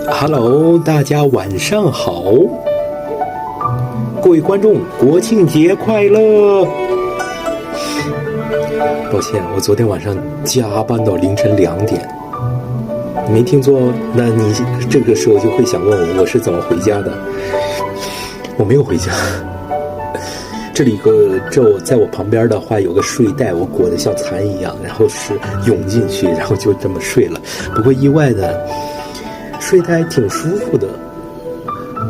Hello， 大家晚上好，各位观众，国庆节快乐！抱歉，我昨天晚上加班到凌晨2点，你没听错，那你这个时候就会想问我是怎么回家的？我没有回家，这里在我旁边的话有个睡袋，我裹得像蚕一样，然后是涌进去，然后就这么睡了。不过意外的，睡袋挺舒服的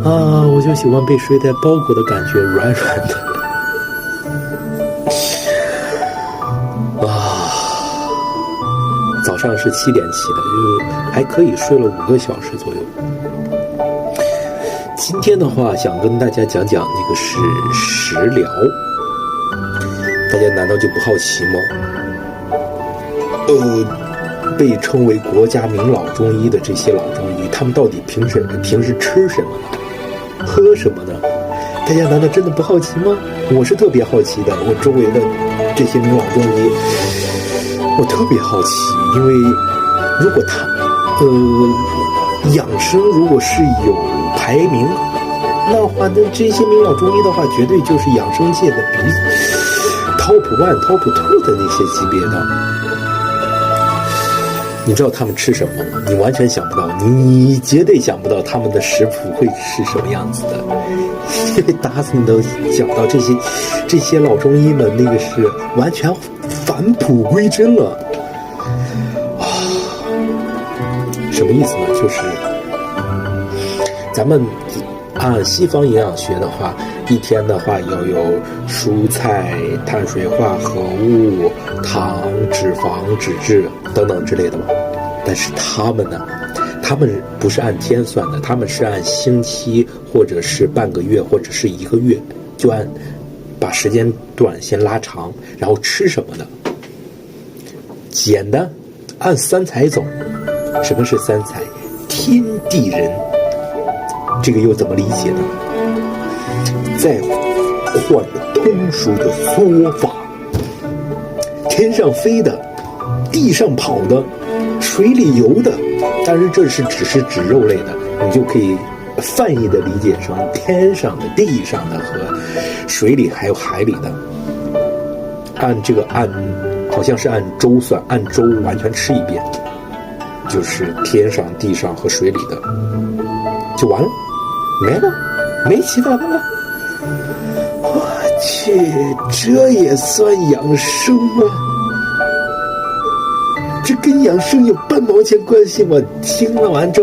啊，我就喜欢被睡袋包裹的感觉，软软的啊。早上是7点起的，就还可以睡了5个小时左右。今天的话，想跟大家讲讲这个是食疗，大家难道就不好奇吗？被称为国家名老中医的这些老中医，他们到底平时吃什么呢？喝什么呢？大家难道真的不好奇吗？我是特别好奇的，我周围的这些名老中医，我特别好奇，因为如果养生如果是有排名，那话那这些名老中医的话，绝对就是养生界的top 1、top 2的那些级别的。你知道他们吃什么吗？你完全想不到，你绝对想不到他们的食谱会是什么样子的，因为打死你都想到这些老中医们那个是完全返璞归真了啊！什么意思呢？就是咱们按西方营养学的话，一天的话要有蔬菜、碳水化合物、糖、脂肪、脂质等等之类的嘛。但是他们呢，他们不是按天算的，他们是按星期或者是半个月或者是1个月，就把时间段先拉长，然后吃什么呢？简单，按3才走。什么是3才？天地人。这个又怎么理解呢？再换个通俗的说法，天上飞的，地上跑的，水里游的，当然这只是指肉类的，你就可以泛义的理解成天上的、地上的和水里还有海里的。好像是按周算，按周完全吃一遍，就是天上、地上和水里的，就完了。没了，没其他的了。我去，这也算养生吗？这跟养生有半毛钱关系吗？听了完之